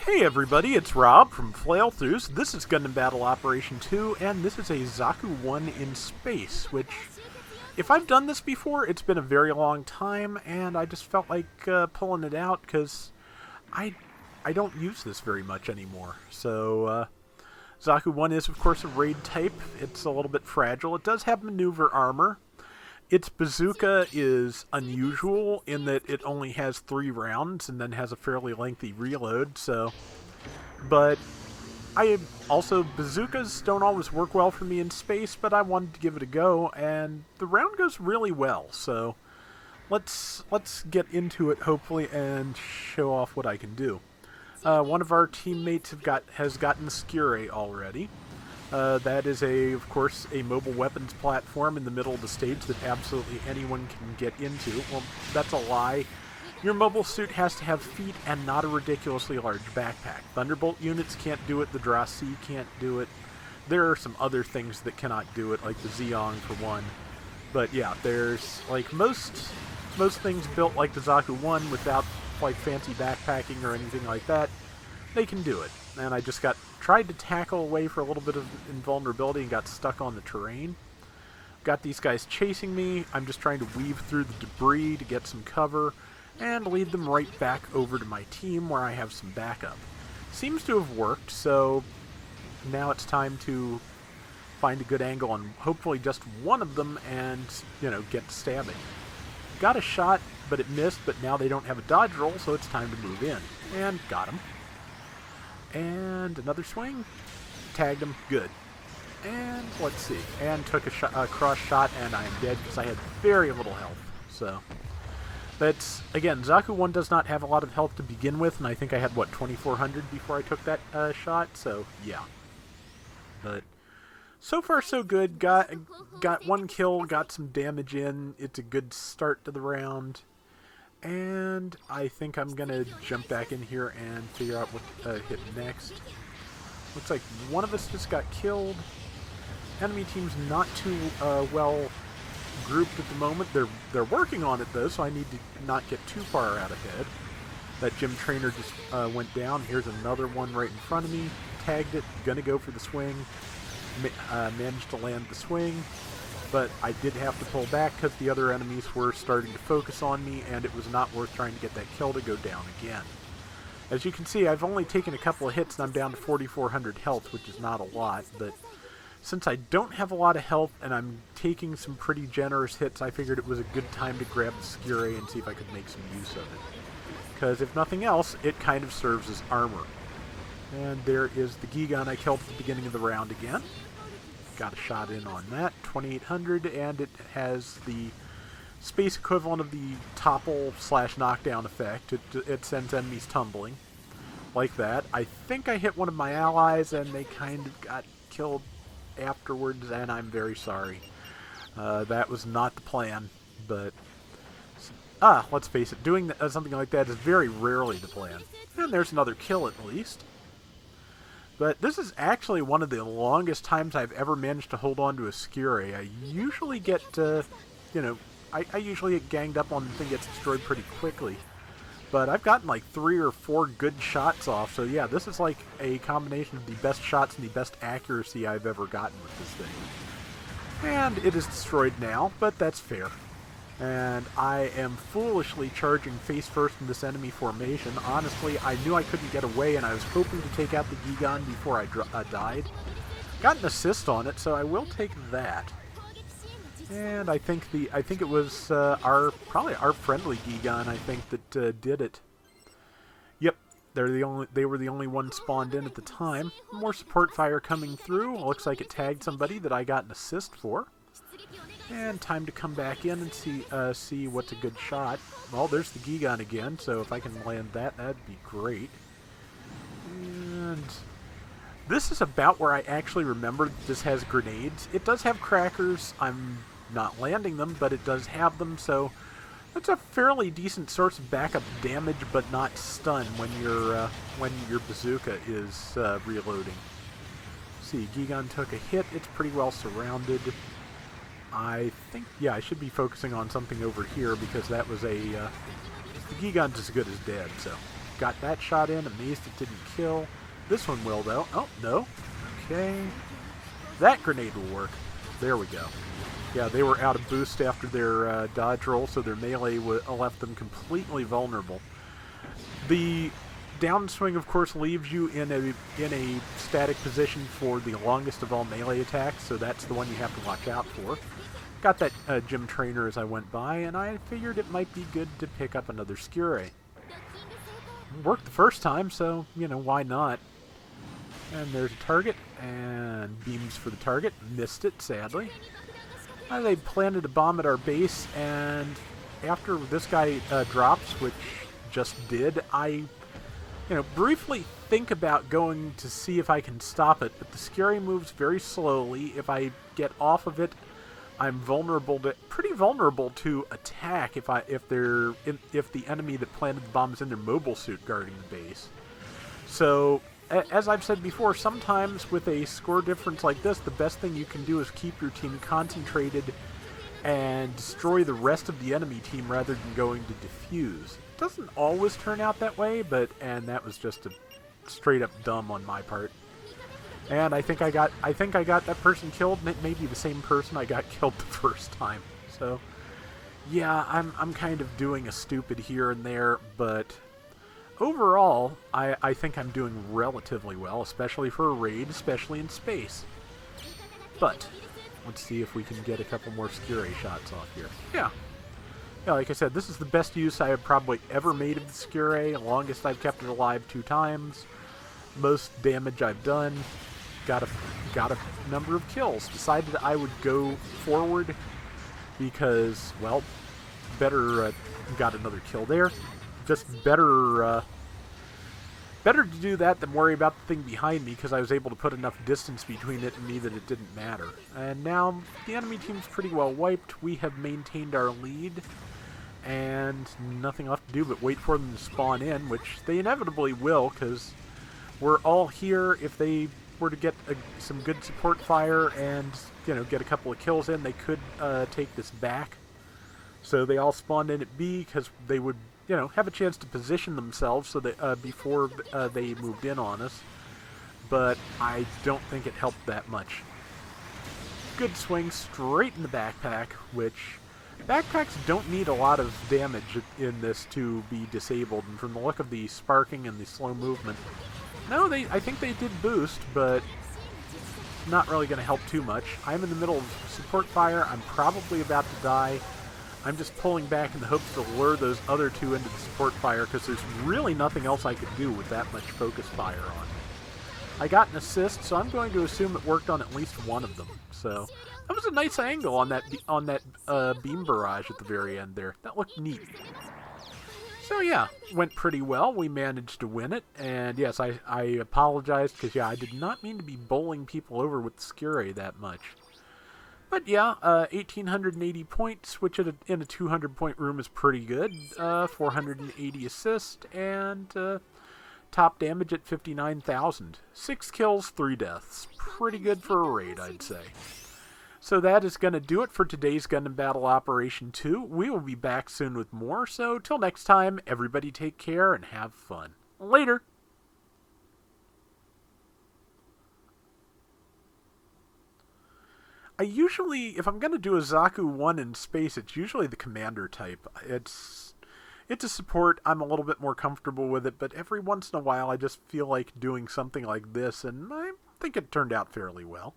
Hey everybody, it's Rob from Flailthroughs. This is Gundam Battle Operation 2, and this is a Zaku 1 in space, which, if I've done this before, it's been a very long time, and I just felt like pulling it out, because I don't use this very much anymore. So, Zaku 1 is, of course, a raid type. It's a little bit fragile. It does have maneuver armor. Its bazooka is unusual in that it only has 3 rounds and then has a fairly lengthy reload, so... But bazookas don't always work well for me in space, but I wanted to give it a go, and the round goes really well, so... Let's get into it, hopefully, and show off what I can do. One of our teammates has gotten the Skure already. That is, of course, a mobile weapons platform in the middle of the stage that absolutely anyone can get into. Well, that's a lie. Your mobile suit has to have feet and not a ridiculously large backpack. Thunderbolt units can't do it, the Drasi can't do it. There are some other things that cannot do it, like the Zeong for one. But yeah, there's, like, most things built like the Zaku 1 without, like, fancy backpacking or anything like that, they can do it. And I just tried to tackle away for a little bit of invulnerability and got stuck on the terrain. Got these guys chasing me. I'm just trying to weave through the debris to get some cover and lead them right back over to my team where I have some backup. Seems to have worked, so now it's time to find a good angle on hopefully just one of them and, get stabbing. Got a shot, but it missed, but now they don't have a dodge roll, so it's time to move in. And got him. And another swing. Tagged him. Good. And let's see. And took a cross shot, and I am dead because I had very little health. So, that's, again, Zaku 1 does not have a lot of health to begin with, and I think I had, 2,400 before I took that shot, so, yeah. But, so far so good. Got one kill, got some damage in. It's a good start to the round. And I think I'm going to jump back in here and figure out what hit next. Looks like one of us just got killed. Enemy team's not too well grouped at the moment. They're working on it, though, so I need to not get too far out ahead. That gym trainer just went down. Here's another one right in front of me. Tagged it. Gonna go for the swing. Managed to land the swing. But I did have to pull back because the other enemies were starting to focus on me, and it was not worth trying to get that kill to go down again. As you can see, I've only taken a couple of hits, and I'm down to 4,400 health, which is not a lot, but since I don't have a lot of health, and I'm taking some pretty generous hits, I figured it was a good time to grab the Skure and see if I could make some use of it. Because if nothing else, it kind of serves as armor. And there is the Gigan I killed at the beginning of the round again. Got a shot in on that, 2,800, and it has the space equivalent of the topple/knockdown effect. It sends enemies tumbling, like that. I think I hit one of my allies, and they kind of got killed afterwards, and I'm very sorry. That was not the plan, but... let's face it, doing something like that is very rarely the plan. And there's another kill, at least. But this is actually one of the longest times I've ever managed to hold on to a Skure. I usually get, I usually get ganged up on the thing gets destroyed pretty quickly. But I've gotten like 3 or 4 good shots off, so yeah, this is like a combination of the best shots and the best accuracy I've ever gotten with this thing. And it is destroyed now, but that's fair. And I am foolishly charging face first in this enemy formation. Honestly, I knew I couldn't get away, and I was hoping to take out the Gigan before I died. Got an assist on it, so I will take that. And I think it was probably our friendly Gigan, I think, that did it. Yep, they were the only one spawned in at the time. More support fire coming through. Looks like it tagged somebody that I got an assist for. And time to come back in and see what's a good shot. Well, there's the Gigan again, so if I can land that, that'd be great. And this is about where I actually remember that this has grenades. It does have crackers. I'm not landing them, but it does have them, so that's a fairly decent source of backup damage, but not stun when your bazooka is reloading. See, Gigan took a hit. It's pretty well surrounded. I think, yeah, I should be focusing on something over here because that was the Gigan's as good as dead, so. got that shot in. Amazed it didn't kill. This one will, though. Oh, no. Okay. That grenade will work. There we go. Yeah, they were out of boost after their dodge roll, so their melee left them completely vulnerable. The downswing, of course, leaves you in a static position for the longest of all melee attacks, so that's the one you have to watch out for. Got that gym trainer as I went by, and I figured it might be good to pick up another Skure. Worked the first time, so, you know, why not? And there's a target, and beams for the target. Missed it, sadly. They planted a bomb at our base, and after this guy drops, which just did, I, briefly think about going to see if I can stop it, but the Skure moves very slowly. If I get off of it, I'm pretty vulnerable to attack if the enemy that planted the bomb is in their mobile suit guarding the base. So, as I've said before, sometimes with a score difference like this, the best thing you can do is keep your team concentrated and destroy the rest of the enemy team rather than going to defuse. It doesn't always turn out that way, and that was just a straight up dumb on my part. And I think I got that person killed. Maybe the same person I got killed the first time. So, yeah, I'm kind of doing a stupid here and there, but overall, I think I'm doing relatively well, especially for a raid, especially in space. But let's see if we can get a couple more Skure shots off here. Yeah. Yeah, like I said, this is the best use I have probably ever made of the Skure. Longest I've kept it alive 2 times. Most damage I've done. Got a number of kills. Decided I would go forward because, well, better got another kill there. Just better to do that than worry about the thing behind me, because I was able to put enough distance between it and me that it didn't matter. And now the enemy team's pretty well wiped. We have maintained our lead, and nothing left to do but wait for them to spawn in, which they inevitably will, because we're all here. If they were to get some good support fire and, get a couple of kills in, they could take this back. So they all spawned in at B because they would, have a chance to position themselves so that before they moved in on us. But I don't think it helped that much. Good swing straight in the backpack, which backpacks don't need a lot of damage in this to be disabled. And from the look of the sparking and the slow movement, no, I think they did boost, but not really going to help too much. I'm in the middle of support fire. I'm probably about to die. I'm just pulling back in the hopes to lure those other 2 into the support fire, because there's really nothing else I could do with that much focus fire on. I got an assist, so I'm going to assume it worked on at least one of them. So that was a nice angle on that beam barrage at the very end there. That looked neat. So yeah, went pretty well. We managed to win it, and yes, I apologized, because yeah, I did not mean to be bowling people over with Skure that much. But yeah, 1,880 points, which in a 200-point room is pretty good. 480 assist, and top damage at 59,000. 6 kills, 3 deaths. Pretty good for a raid, I'd say. So that is going to do it for today's Gundam Battle Operation 2. We will be back soon with more, so till next time, everybody take care and have fun. Later! I usually, if I'm going to do a Zaku 1 in space, it's usually the commander type. It's a support. I'm a little bit more comfortable with it, but every once in a while I just feel like doing something like this, and I think it turned out fairly well.